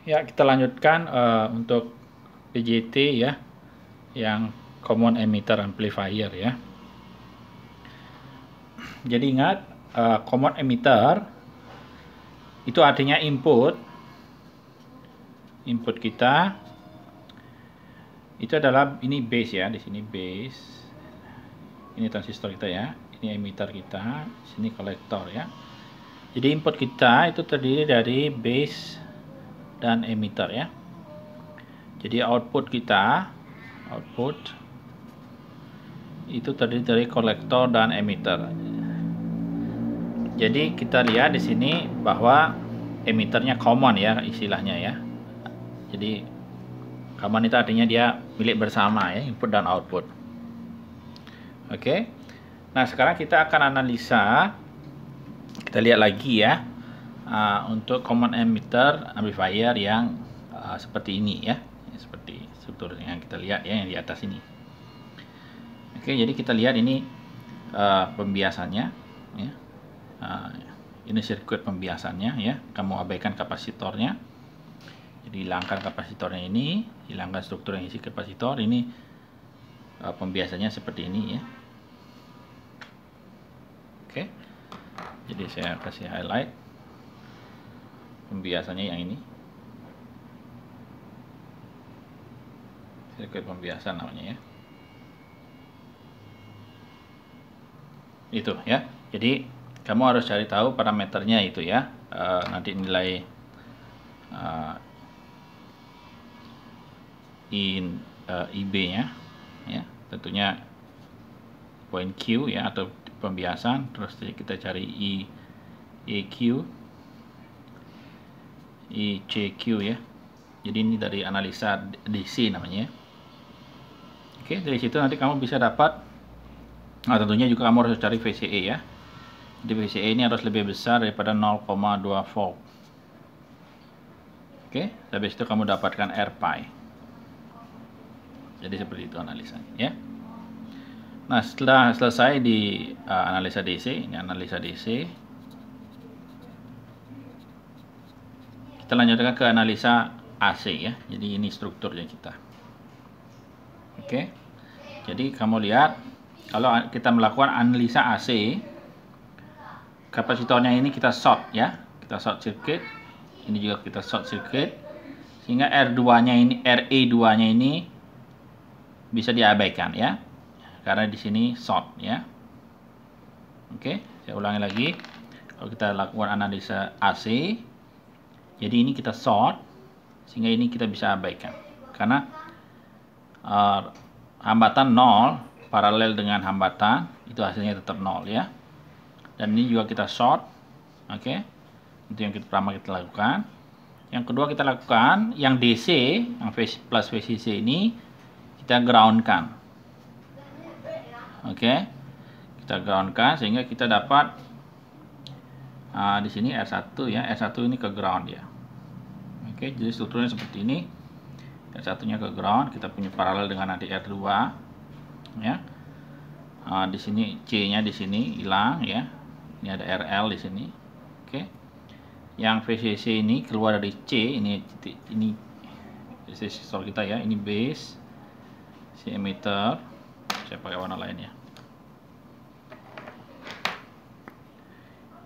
Ya, kita lanjutkan untuk PJT ya, yang Common Emitter Amplifier ya. Jadi ingat, Common Emitter itu artinya input kita itu adalah ini base ya, di sini base. Ini transistor kita ya, ini emitter kita, sini kolektor ya. Jadi input kita itu terdiri dari base dan emitter ya. Jadi output kita, itu terdiri dari kolektor dan emitter. Jadi kita lihat di sini bahwa emitternya common ya istilahnya ya. Jadi common itu artinya dia milik bersama ya, input dan output. Oke. Nah, sekarang kita akan analisa. Kita lihat lagi ya, untuk common emitter amplifier yang seperti ini ya, seperti struktur yang kita lihat ya, yang di atas ini. Oke, jadi kita lihat ini pembiasannya ya. Ini sirkuit pembiasannya ya. Kamu abaikan kapasitornya, jadi hilangkan kapasitornya ini, hilangkan struktur yang isi kapasitor. Ini pembiasannya seperti ini ya. Oke, jadi saya kasih highlight pembiasannya yang ini, sirkuit pembiasan namanya ya. Itu ya. Jadi kamu harus cari tahu parameternya itu ya. Nanti nilai IB-nya ya. Tentunya poin Q ya, atau pembiasan. Terus kita cari EQ, ECQ ya. Jadi ini dari analisa DC namanya. Oke, dari situ nanti kamu bisa dapat. Nah, tentunya juga kamu harus cari VCE ya. Jadi VCE ini harus lebih besar daripada 0,2 volt. Oke, habis itu kamu dapatkan RPi. Jadi seperti itu analisanya ya. Nah, setelah selesai di analisa DC, ini analisa DC, kita lanjutkan ke analisa AC ya. Jadi ini strukturnya kita. Oke, jadi kamu lihat, kalau kita melakukan analisa AC, kapasitornya ini kita short ya, kita short circuit. Ini juga kita short circuit, sehingga R2-nya ini, RE2-nya ini bisa diabaikan ya, karena di sini short ya. Oke, saya ulangi lagi. Kalau kita lakukan analisa AC, jadi ini kita short, sehingga ini kita bisa abaikan karena hambatan 0 paralel dengan hambatan, itu hasilnya tetap 0 ya. Dan ini juga kita short. Oke, itu yang pertama kita lakukan. Yang kedua kita lakukan yang DC, yang plus VCC ini kita groundkan. Oke, kita groundkan sehingga kita dapat di sini R1 ya, R1 ini ke ground ya. Oke, jadi strukturnya seperti ini. R1 nya ke ground, kita punya paralel dengan nanti R2 ya. Di sini C nya di sini hilang ya. Ini ada RL di sini. Oke, yang VCC ini keluar dari C, ini resistor kita ya, ini base, si emitter, saya pakai warna lain ya.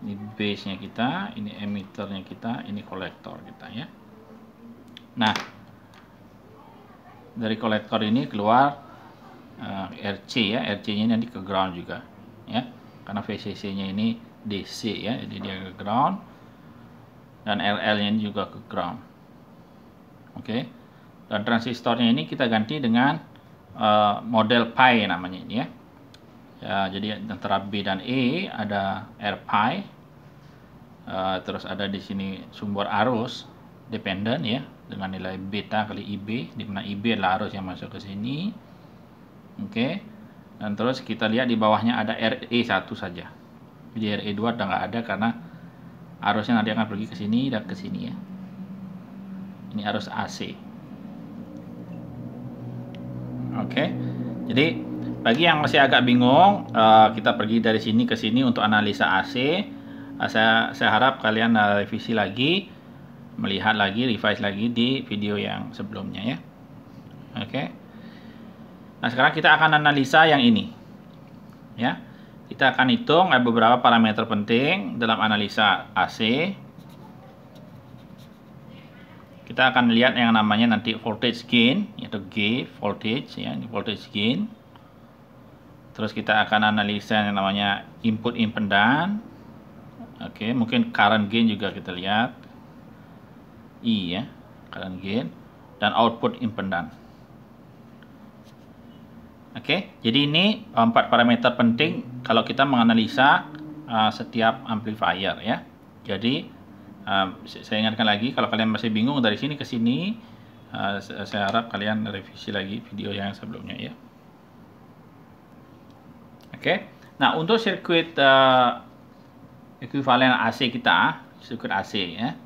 Ini base nya kita, ini emitternya kita, ini kolektor kita ya. Nah, dari kolektor ini keluar RC ya, RC nya nanti ke ground juga ya, karena VCC nya ini DC ya, jadi dia ke ground, dan LL nya ini juga ke ground. Oke, dan transistornya ini kita ganti dengan model pi namanya ini ya. Ya, jadi antara B dan E ada RPi, terus ada di sini sumber arus dependen ya, dengan nilai beta kali IB, di mana IB adalah arus yang masuk ke sini. Oke, dan terus kita lihat di bawahnya ada RE1 saja. Jadi RE2 udah nggak ada karena arusnya nanti akan pergi ke sini dan ke sini ya. Ini arus AC. Oke, jadi bagi yang masih agak bingung, kita pergi dari sini ke sini untuk analisa AC. Saya harap kalian revisi lagi melihat lagi, revise lagi di video yang sebelumnya ya. Oke. Nah, sekarang kita akan analisa yang ini. Ya. Kita akan hitung ada beberapa parameter penting dalam analisa AC. Kita akan lihat yang namanya nanti voltage gain, yaitu G voltage ya, ini voltage gain. Terus kita akan analisa yang namanya input impedance. Oke, mungkin current gain juga kita lihat. I ya, current gain dan output impedance. Oke, jadi ini 4 parameter penting kalau kita menganalisa setiap amplifier ya. Jadi saya ingatkan lagi, kalau kalian masih bingung dari sini ke sini, saya harap kalian revisi lagi video yang sebelumnya ya. Oke, nah untuk sirkuit ekuivalen AC kita, sirkuit AC ya,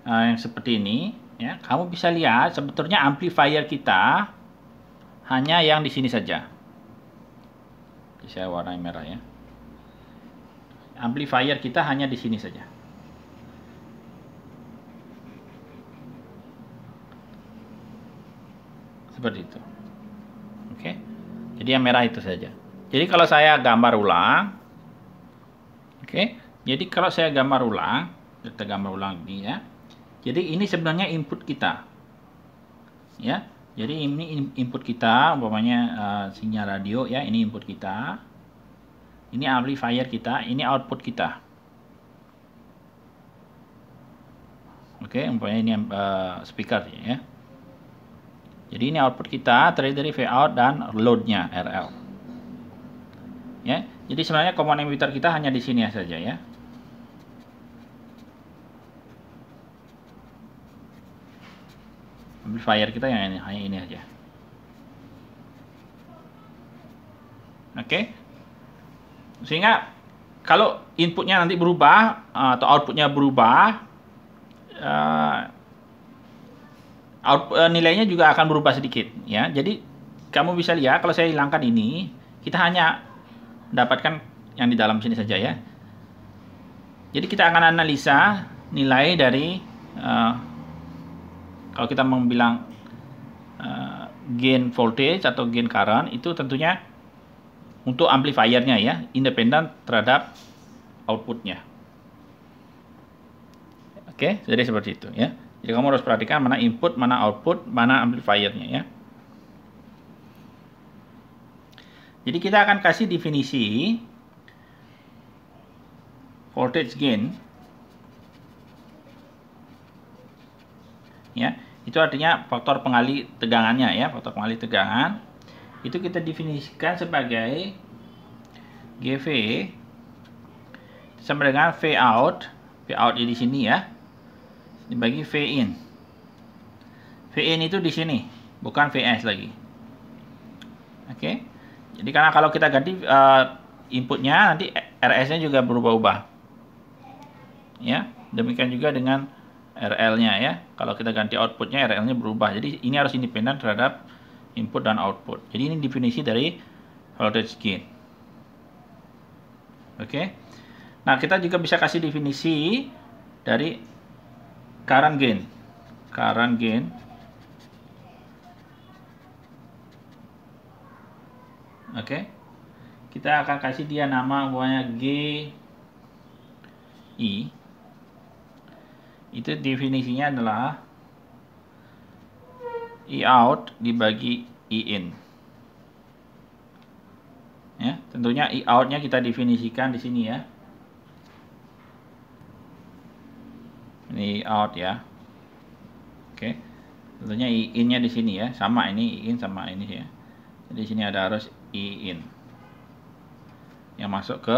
yang seperti ini ya, kamu bisa lihat sebetulnya amplifier kita hanya yang di sini saja. Saya warnai merah ya. Amplifier kita hanya di sini saja. Seperti itu. Oke. Jadi yang merah itu saja. Jadi kalau saya gambar ulang, oke. Jadi kalau saya gambar ulang, kita gambar ulang ini ya. Jadi ini sebenarnya input kita. Ya. Jadi ini input kita, umpamanya sinyal radio ya, ini input kita. Ini amplifier kita, ini output kita. Oke, umpamanya ini speaker ya. Jadi ini output kita terdiri dari Vout dan load-nya RL. Ya. Jadi sebenarnya komponen emitter kita hanya di sini saja ya. Amplifier kita yang ini, hanya ini aja. Oke. Sehingga kalau inputnya nanti berubah atau outputnya berubah, nilainya juga akan berubah sedikit ya. Jadi kamu bisa lihat kalau saya hilangkan ini, kita hanya dapatkan yang di dalam sini saja ya. Jadi kita akan analisa nilai dari kalau kita membilang gain voltage atau gain current, itu tentunya untuk amplifiernya ya, independen terhadap outputnya. Oke, jadi seperti itu ya. Jadi kamu harus perhatikan mana input, mana output, mana amplifiernya ya. Jadi kita akan kasih definisi voltage gain. Ya, itu artinya faktor pengalih tegangannya ya, faktor pengalih tegangan. Itu kita definisikan sebagai GV sama dengan V out di sini ya, dibagi V in. V in itu di sini, bukan Vs lagi. Oke. Jadi karena kalau kita ganti inputnya, nanti RS-nya juga berubah-ubah. Ya, demikian juga dengan RL-nya ya. Kalau kita ganti outputnya, RL-nya berubah. Jadi ini harus independen terhadap input dan output. Jadi ini definisi dari voltage gain. Oke. Nah, kita juga bisa kasih definisi dari current gain. Current gain oke. Kita akan kasih dia nama umpamanya GI. Itu definisinya adalah I out dibagi I in. Ya, tentunya I out-nya kita definisikan di sini ya. Ini I out ya. Oke. Tentunya I in-nya di sini ya, sama ini I in sama ini ya. Jadi di sini ada harus I in yang masuk ke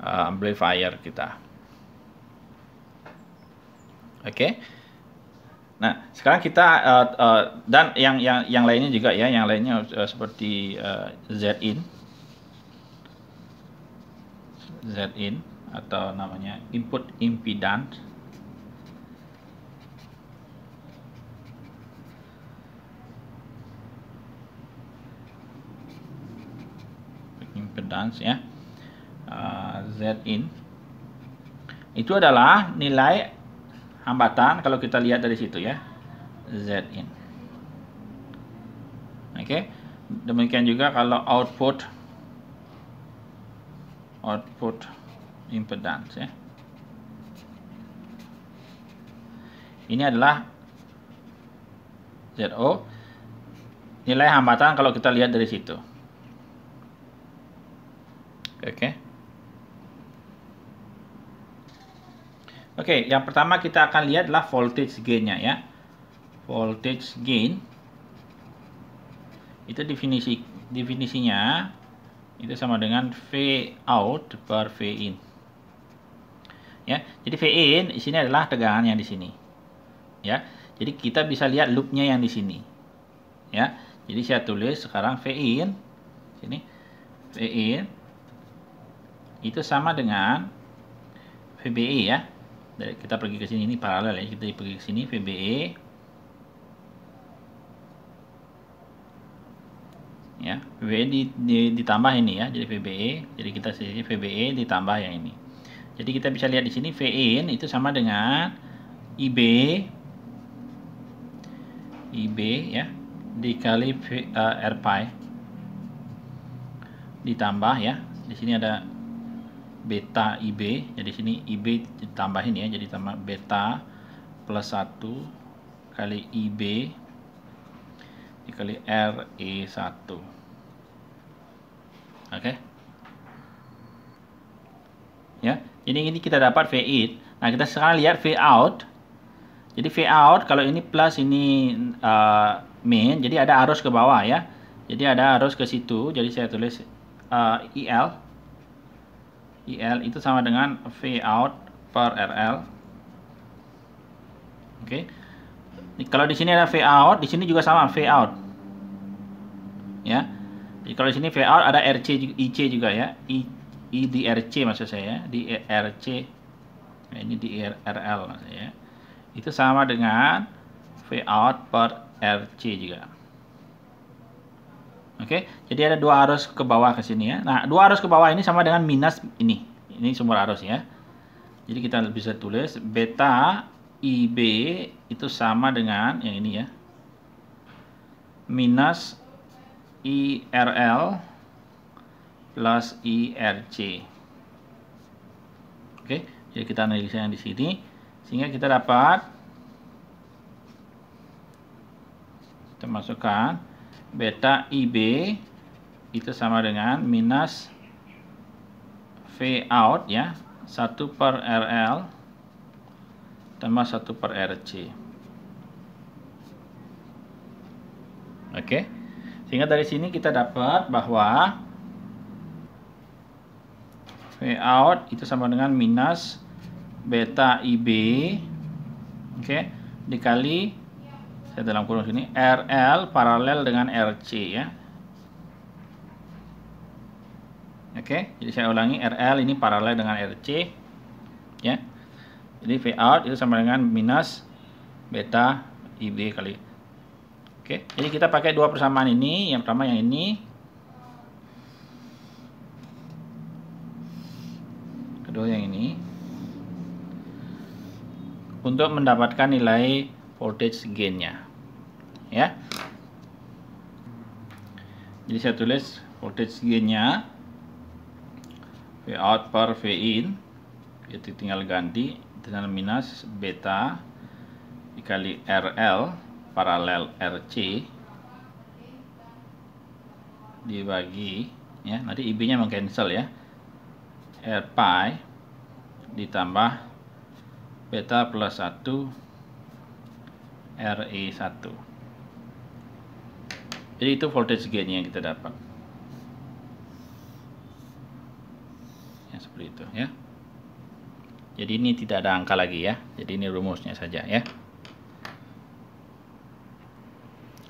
amplifier kita. Oke. Nah, sekarang kita dan yang lainnya juga ya, yang lainnya seperti Z in atau namanya input impedance. Impedance ya. Z in itu adalah nilai hambatan kalau kita lihat dari situ ya, Z in. Oke, demikian juga kalau output impedance ya. Ini adalah ZO, nilai hambatan kalau kita lihat dari situ. Oke, yang pertama kita akan lihat adalah voltage gain-nya ya. Voltage gain itu definisinya itu sama dengan V out per V in. Ya, jadi V in di sini adalah tegangan yang di sini. Ya, jadi kita bisa lihat loopnya yang di sini. Ya, jadi saya tulis sekarang V in sini, V in itu sama dengan VBE ya. Kita pergi ke sini, ini paralel ya, kita pergi ke sini VBE ya, VBE ditambah ini ya, jadi VBE, jadi kita sini VBE ditambah yang ini. Jadi kita bisa lihat di sini V in itu sama dengan IB ya dikali R pi ditambah ya, di sini ada beta IB, jadi sini IB ditambahin ya, jadi tambah beta plus 1 kali IB dikali RE1. Oke. Ya, jadi ini kita dapat V in. Nah, kita sekarang lihat V out. Jadi V out kalau ini plus ini main, jadi ada arus ke bawah ya. Jadi ada arus ke situ, jadi saya tulis IL itu sama dengan V out per RL. Oke. Kalau di sini ada V out, di sini juga sama V out. Ya. Jadi kalau di sini V out ada RC IC juga ya. I di RC maksud saya, di RC. Nah, ini di RL maksud saya. Itu sama dengan V out per RC juga. Oke, jadi ada dua arus ke bawah ke sini ya. Nah, dua arus ke bawah ini sama dengan minus ini. Ini sumber arus ya. Jadi kita bisa tulis beta IB itu sama dengan yang ini ya. Minus IRL plus IRC. Oke, jadi kita analisa yang di sini sehingga kita dapat, kita masukkan beta IB itu sama dengan minus V out ya, 1 per RL tambah 1 per RC. Oke. Sehingga dari sini kita dapat bahwa V out itu sama dengan minus beta IB, oke, dikali, saya dalam kurung sini, RL paralel dengan RC ya. Oke, jadi saya ulangi, RL ini paralel dengan RC ya. Jadi V out itu sama dengan minus beta IB kali. Oke, jadi kita pakai dua persamaan ini. Yang pertama yang ini, kedua yang ini, untuk mendapatkan nilai voltage gain-nya ya. Jadi saya tulis voltage gain-nya V out per V in, itu tinggal ganti dengan minus beta dikali RL paralel RC dibagi ya, nanti IB-nya mengcancel ya, R pi ditambah beta plus 1 RE1. Jadi itu voltage gain yang kita dapat. Ya, seperti itu ya. Jadi ini tidak ada angka lagi ya. Jadi ini rumusnya saja ya.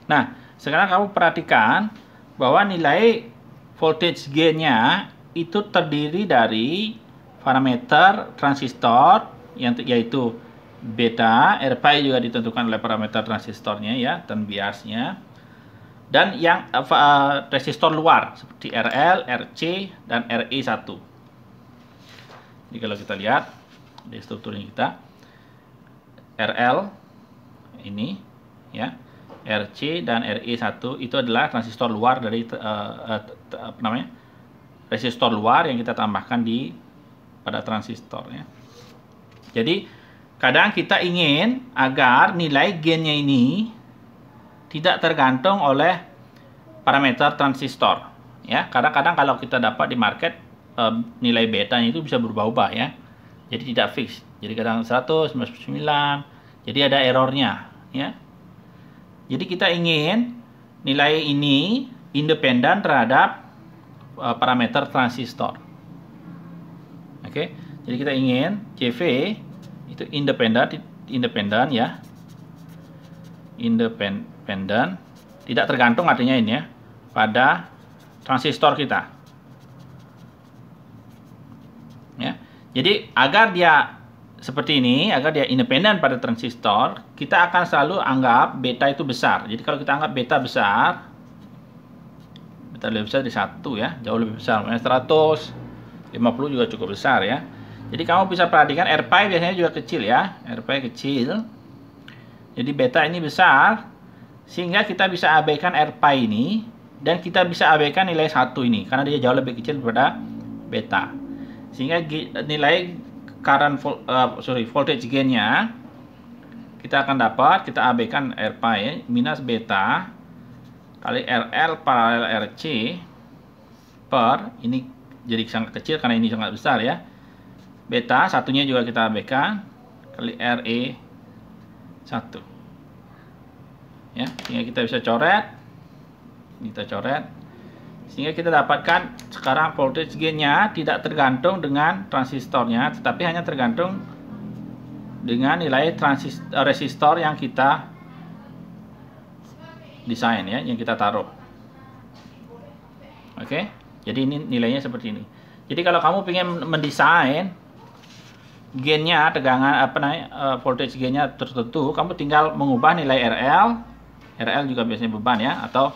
Nah, sekarang kamu perhatikan bahwa nilai voltage gain-nya itu terdiri dari parameter transistor yaitu beta, R pi juga ditentukan oleh parameter transistornya ya, dan biasnya, dan yang resistor luar seperti RL, RC, dan RE1. Jadi kalau kita lihat di strukturnya kita, RL ini ya, RC dan RE1 itu adalah transistor luar dari apa namanya, resistor luar yang kita tambahkan pada transistor ya. Jadi kadang kita ingin agar nilai gainnya ini tidak tergantung oleh parameter transistor ya. Kadang-kadang kalau kita dapat di market nilai betanya itu bisa berubah-ubah ya. Jadi tidak fix. Jadi kadang 100, 99. Jadi ada errornya ya. Jadi kita ingin nilai ini independen terhadap parameter transistor. Oke. Jadi kita ingin CV itu independen ya. Independen, tidak tergantung artinya ini ya pada transistor kita. Ya. Jadi agar dia seperti ini, agar dia independen pada transistor, kita akan selalu anggap beta itu besar. Jadi kalau kita anggap beta besar, beta lebih besar dari 1 ya, jauh lebih besar. 150 juga cukup besar ya. Jadi kamu bisa perhatikan R pi biasanya juga kecil ya, R pi kecil. Jadi beta ini besar, sehingga kita bisa abaikan R pi ini, dan kita bisa abaikan nilai 1 ini, karena dia jauh lebih kecil daripada beta. Sehingga nilai voltage gain-nya kita akan dapat, kita abaikan R pi minus beta kali RL paralel RC per, ini jadi sangat kecil karena ini sangat besar ya, beta satunya juga kita abaikan kali RE1 ya, sehingga kita bisa coret, sehingga kita dapatkan sekarang voltage gain-nya tidak tergantung dengan transistornya, tetapi hanya tergantung dengan nilai resistor yang kita desain ya, yang kita taruh. Oke, jadi ini nilainya seperti ini. Jadi kalau kamu ingin mendesain gain-nya, tegangan apa namanya, voltage gain-nya tertentu, kamu tinggal mengubah nilai RL juga biasanya beban ya, atau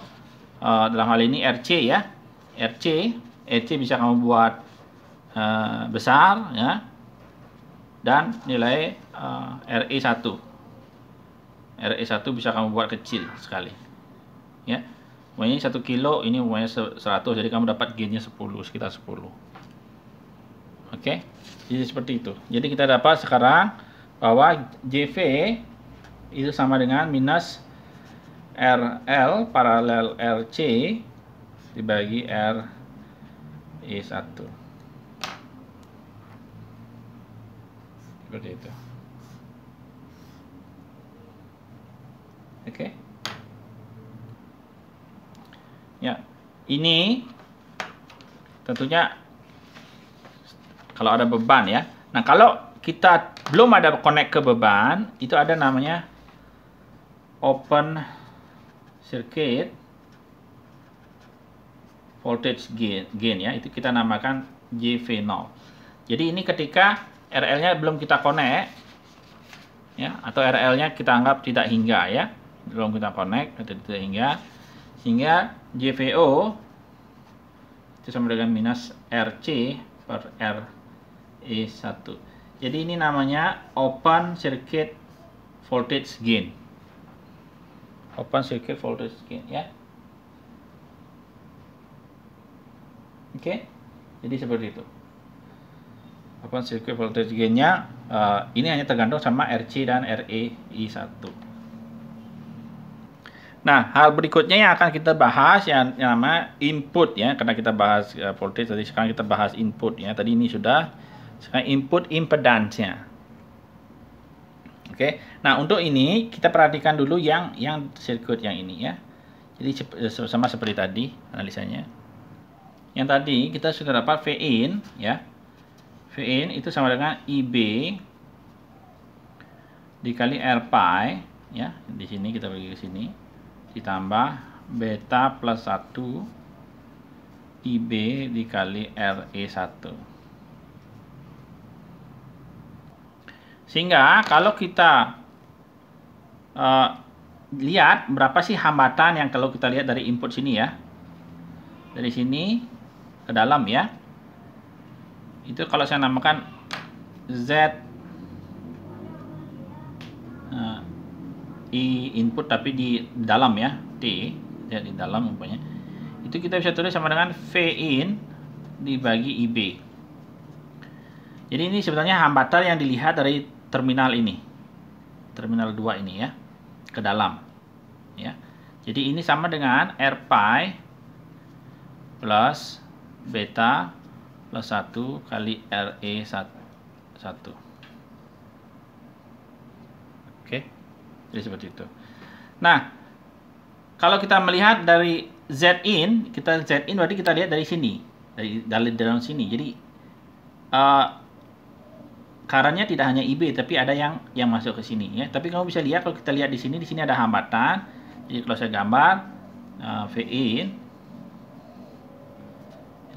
dalam hal ini RC ya, RC bisa kamu buat besar ya, dan nilai RE1 bisa kamu buat kecil sekali ya. Ini 1 kilo, ini umumnya 100, jadi kamu dapat gainnya 10, sekitar 10. Oke, jadi seperti itu. Jadi kita dapat sekarang bahwa JV itu sama dengan minus RL paralel RC dibagi RE1. Seperti itu. Oke. Ya, ini tentunya kalau ada beban ya. Nah, kalau kita belum ada connect ke beban, itu ada namanya open circuit voltage gain ya, itu kita namakan JV0. Jadi ini ketika RL-nya belum kita connect ya, atau RL-nya kita anggap tidak hingga ya, belum kita connect atau tidak hingga, sehingga JVO itu sama dengan minus RC per RE1. Jadi ini namanya open circuit voltage gain. Open circuit voltage gain ya. Oke. Jadi seperti itu. Open circuit voltage gain-nya ini hanya tergantung sama RC dan RE1. Nah, hal berikutnya yang akan kita bahas yang namanya input ya, karena kita bahas voltage tadi, sekarang kita bahas input ya. Tadi ini sudah, sekarang input impedance-nya. Oke. Nah, untuk ini kita perhatikan dulu yang sirkuit yang ini ya. Jadi sama seperti tadi analisanya. Yang tadi kita sudah dapat Vin ya. Vin itu sama dengan IB dikali R pi ya. Di sini kita bagi ke sini, ditambah beta plus 1 IB dikali RE1. Sehingga kalau kita lihat berapa sih hambatan yang kalau kita lihat dari input sini ya, dari sini ke dalam ya, itu kalau saya namakan Z I input tapi di dalam ya, T ya, di dalam umpamanya. Itu kita bisa tulis sama dengan V in dibagi IB. Jadi ini sebenarnya hambatan yang dilihat dari terminal ini. Terminal 2 ini ya, ke dalam. Ya. Jadi ini sama dengan R pi plus beta plus 1 kali RE 1. Oke. Jadi seperti itu. Nah, kalau kita melihat dari Z in berarti kita lihat dari sini, dari dalam sini. Jadi current-nya tidak hanya IB tapi ada yang masuk ke sini ya. Tapi kamu bisa lihat kalau kita lihat di sini ada hambatan. Jadi kalau saya gambar V in,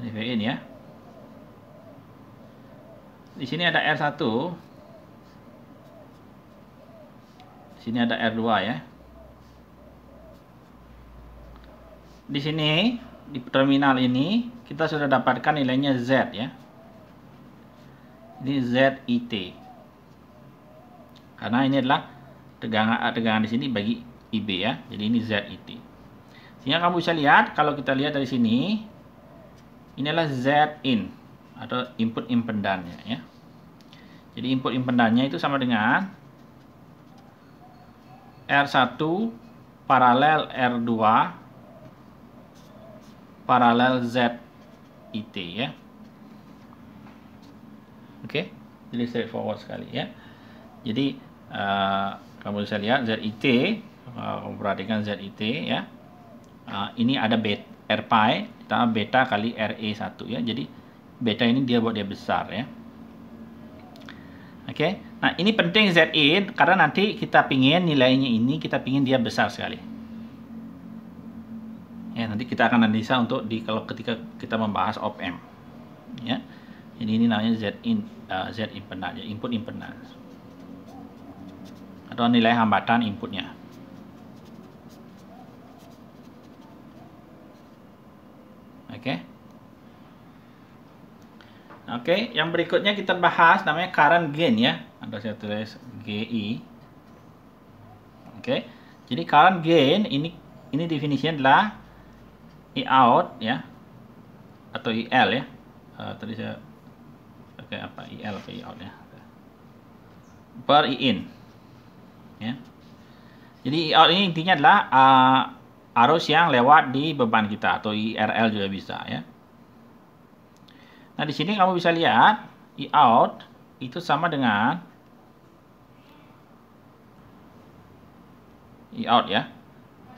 ini V in ya. Di sini ada R1. Di sini ada R2 ya. Di sini di terminal ini kita sudah dapatkan nilainya Z ya. Ini ZIT. Karena ini adalah tegangan di sini bagi IB ya. Jadi ini ZIT. Sehingga kamu bisa lihat kalau kita lihat dari sini, ini adalah Z in atau input impedannya ya. Jadi input impedannya itu sama dengan R1 paralel R2 paralel ZIT ya. Oke, jadi straightforward sekali ya. Jadi kamu bisa lihat ZIT, kamu perhatikan ZIT ya. Ini ada R pi ditambah beta kali RE1 ya. Jadi beta ini dia buat dia besar ya. Oke, nah ini penting Z in karena nanti kita pingin nilainya ini kita pingin dia besar sekali. Ya, nanti kita akan analisa untuk kalau ketika kita membahas op amp. Ya. Jadi ini namanya Z impedance, input impedance. Atau nilai hambatan inputnya. Oke. Oke, yang berikutnya kita bahas namanya current gain ya. Atau saya tulis GI. Oke. Jadi current gain ini definisinya adalah I out ya. Atau IL ya. Tadi saya pakai apa? IL atau I out ya. Per I in. Ya. Jadi I out ini intinya adalah arus yang lewat di beban kita atau IRL juga bisa ya. Nah, di sini kamu bisa lihat I out itu sama dengan I out ya.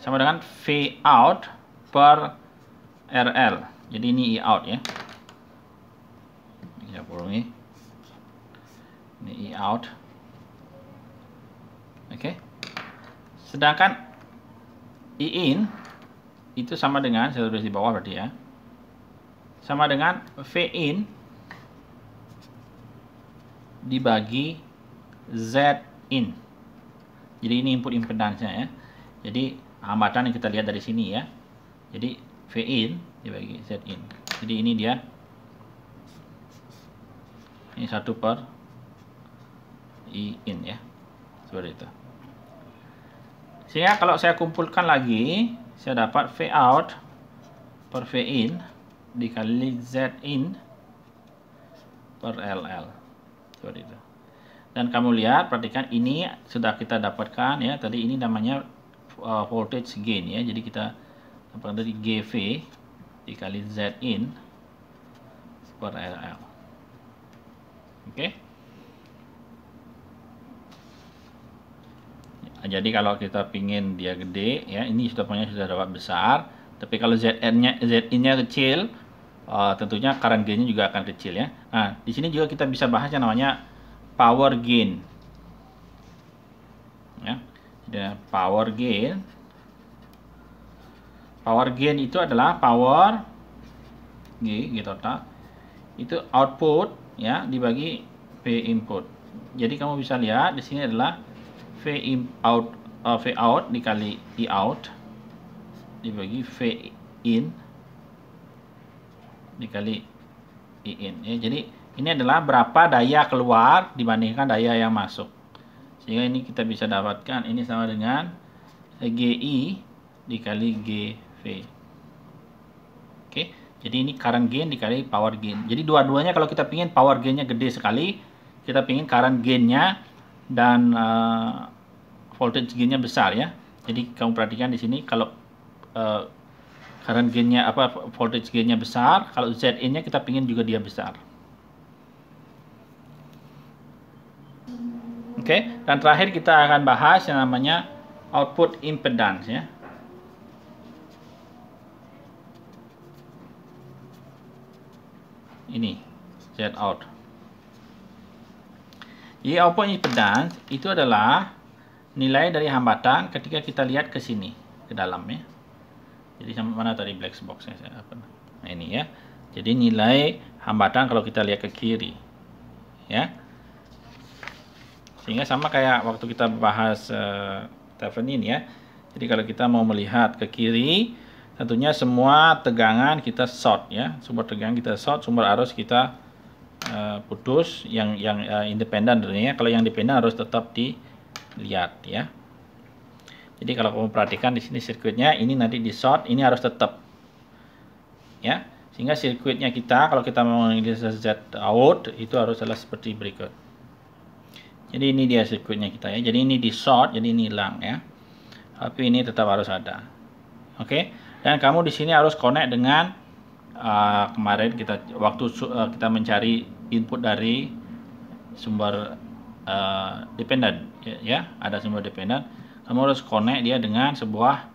Sama dengan V out per RL. Jadi ini I out ya. Ini ini. Ini I out. Oke. Sedangkan I in itu sama dengan, saya tulis di bawah berarti ya. Sama dengan V in dibagi Z in. Jadi ini input impedance-nya ya. Jadi hambatan yang kita lihat dari sini ya. Jadi V in dibagi Z in. Jadi ini dia. Ini 1 per I in ya. Seperti itu. Sehingga kalau saya kumpulkan lagi, saya dapat V out per V in dikali Z in per LL. Seperti itu. Dan kamu lihat, perhatikan ini sudah kita dapatkan ya. Tadi ini namanya voltage gain ya. Jadi kita dapatkan dari GV dikali Z in per LL. Oke. Jadi kalau kita pingin dia gede ya, ini sudah dapat besar. Tapi kalau Z in-nya kecil, tentunya current gain-nya juga akan kecil ya. Nah, di sini juga kita bisa bahas yang namanya power gain. Ya. Jadi power gain. Power gain itu adalah power G total itu output ya dibagi V input. Jadi kamu bisa lihat di sini adalah V out dikali I out dibagi V in dikali I in ya. Jadi ini adalah berapa daya keluar dibandingkan daya yang masuk. Sehingga ini kita bisa dapatkan ini sama dengan GI dikali GV. Oke, jadi ini current gain dikali power gain. Jadi dua-duanya kalau kita pingin power gainnya gede sekali, kita pingin current gainnya dan voltage gainnya besar ya. Jadi kamu perhatikan di sini kalau current gainnya voltage gainnya besar, kalau ZN-nya kita pingin juga dia besar. Oke, dan terakhir kita akan bahas yang namanya output impedance ya. Ini Z out. Jadi output impedance itu adalah nilai dari hambatan ketika kita lihat ke sini, ke dalam ya. Jadi sampai mana tadi black box-nya saya apa? Nah, ini ya. Jadi nilai hambatan kalau kita lihat ke kiri. Ya. Sehingga sama kayak waktu kita bahas Thevenin ya. Jadi kalau kita mau melihat ke kiri, tentunya semua tegangan kita short ya. Sumber tegangan kita short, sumber arus kita putus, yang independen tentunya. Kalau yang dependen harus tetap dilihat ya. Jadi kalau kamu perhatikan di sini sirkuitnya, ini nanti di short, ini harus tetap ya. Sehingga sirkuitnya kita kalau kita mau menganalisis Z out itu harus adalah seperti berikut. Jadi ini dia sirkuitnya kita ya. Jadi ini di short, jadi ini hilang ya. Tapi ini tetap harus ada. Oke. Dan kamu di sini harus connect dengan kemarin waktu kita mencari input dari sumber dependen ya, ada sumber dependen. Kamu harus connect dia dengan sebuah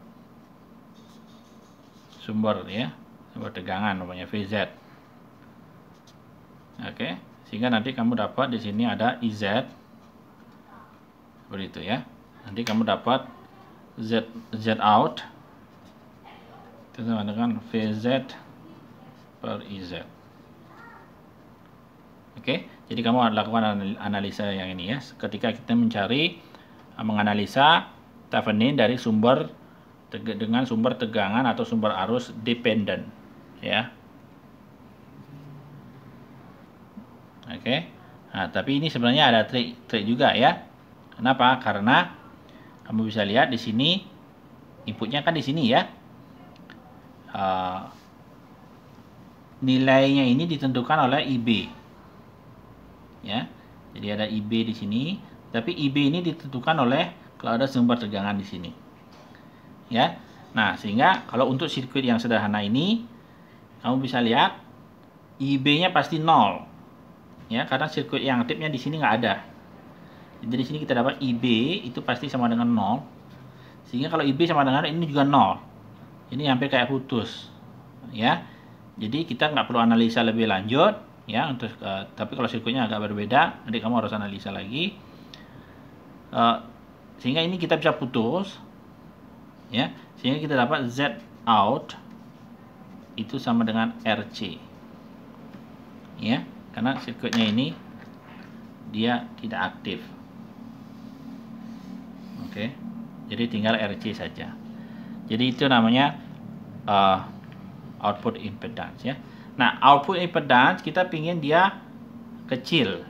sumber ya, sumber tegangan namanya VZ. Oke. Sehingga nanti kamu dapat di sini ada IZ. Seperti itu ya. Nanti kamu dapat Z out itu sama dengan VZ per IZ. Oke, jadi kamu lakukan analisa yang ini ya. Ketika kita menganalisa Thevenin dari dengan sumber tegangan atau sumber arus dependen ya. Oke. Nah, tapi ini sebenarnya ada trik juga ya. Kenapa? Karena kamu bisa lihat di sini inputnya kan di sini ya. Nilainya ini ditentukan oleh IB. Ya. Jadi ada IB di sini, tapi IB ini ditentukan oleh kalau ada sumber tegangan di sini. Ya. Nah, sehingga kalau untuk sirkuit yang sederhana ini kamu bisa lihat IB-nya pasti 0. Ya, karena sirkuit yang aktifnya di sini nggak ada. Jadi di sini kita dapat IB itu pasti sama dengan 0. Sehingga kalau IB sama dengan ini juga 0. Ini hampir kayak putus. Ya. Jadi kita nggak perlu analisa lebih lanjut ya untuk tapi kalau sirkuitnya agak berbeda, nanti kamu harus analisa lagi. Sehingga ini kita bisa putus. Ya. Sehingga kita dapat Z out itu sama dengan RC. Ya, karena sirkuitnya ini dia tidak aktif. Oke, jadi tinggal RC saja. Jadi itu namanya output impedance ya. Nah, output impedance kita pingin dia kecil.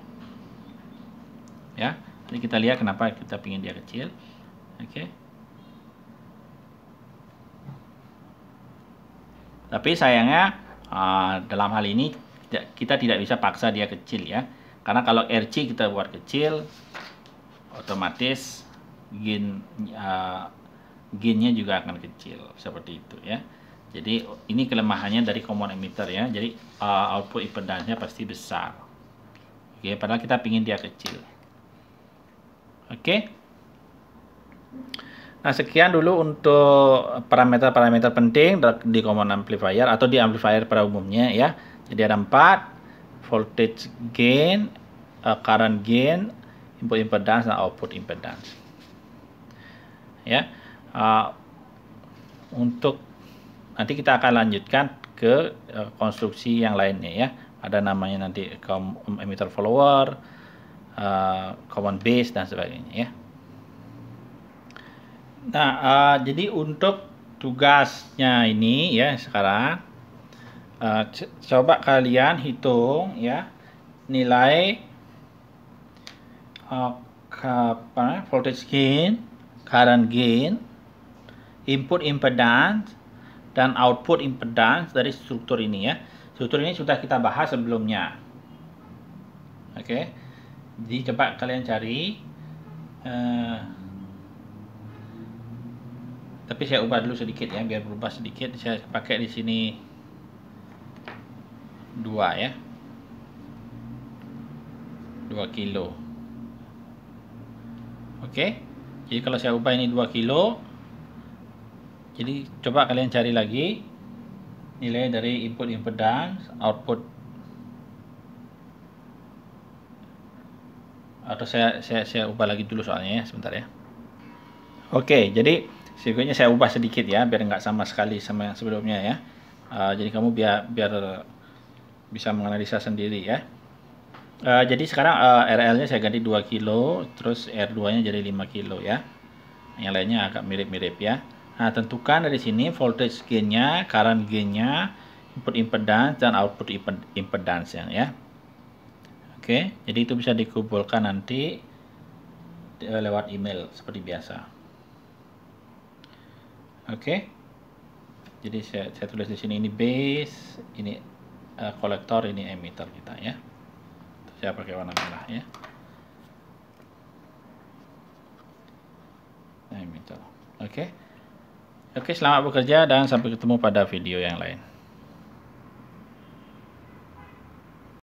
Ya, jadi kita lihat kenapa kita pingin dia kecil. Oke. Tapi sayangnya dalam hal ini kita tidak bisa paksa dia kecil ya. Karena kalau RC kita buat kecil, otomatis gainnya juga akan kecil seperti itu ya. Jadi ini kelemahannya dari common emitter ya. Jadi output impedance-nya pasti besar. Oke, padahal kita pingin dia kecil. Oke. Nah, sekian dulu untuk parameter-parameter penting di common amplifier atau di amplifier pada umumnya ya. Jadi ada 4: voltage gain, current gain, input impedance, dan output impedance. Ya, untuk nanti kita akan lanjutkan ke konstruksi yang lainnya ya. Ada namanya nanti emitter follower, common base dan sebagainya ya. Nah, jadi untuk tugasnya ini ya sekarang coba kalian hitung ya nilai voltage gain, current gain, input impedance, dan output impedance dari struktur ini ya. Struktur ini sudah kita bahas sebelumnya. Oke. Jadi coba kalian cari. Tapi saya ubah dulu sedikit ya, biar berubah sedikit. Saya pakai di sini 2 ya. 2 kilo. Oke. Jadi kalau saya ubah ini 2 kilo. Jadi coba kalian cari lagi nilai dari input impedance, output, atau saya ubah lagi dulu soalnya ya, sebentar ya. Oke, jadi sirkuitnya saya ubah sedikit ya, biar nggak sama sekali sama yang sebelumnya ya. Jadi kamu biar bisa menganalisa sendiri ya. Jadi sekarang RL-nya saya ganti 2 kilo, terus R2-nya jadi 5 kilo ya. Yang lainnya agak mirip-mirip ya. Nah, tentukan dari sini voltage gain-nya, current gain-nya, input impedance, dan output impedance ya. Oke, jadi itu bisa dikumpulkan nanti lewat email seperti biasa. Oke, jadi saya tulis di sini, ini base, ini kolektor, ini emitter kita ya. Saya pakai warna merah ya. Emitter. Oke, selamat bekerja dan sampai ketemu pada video yang lain.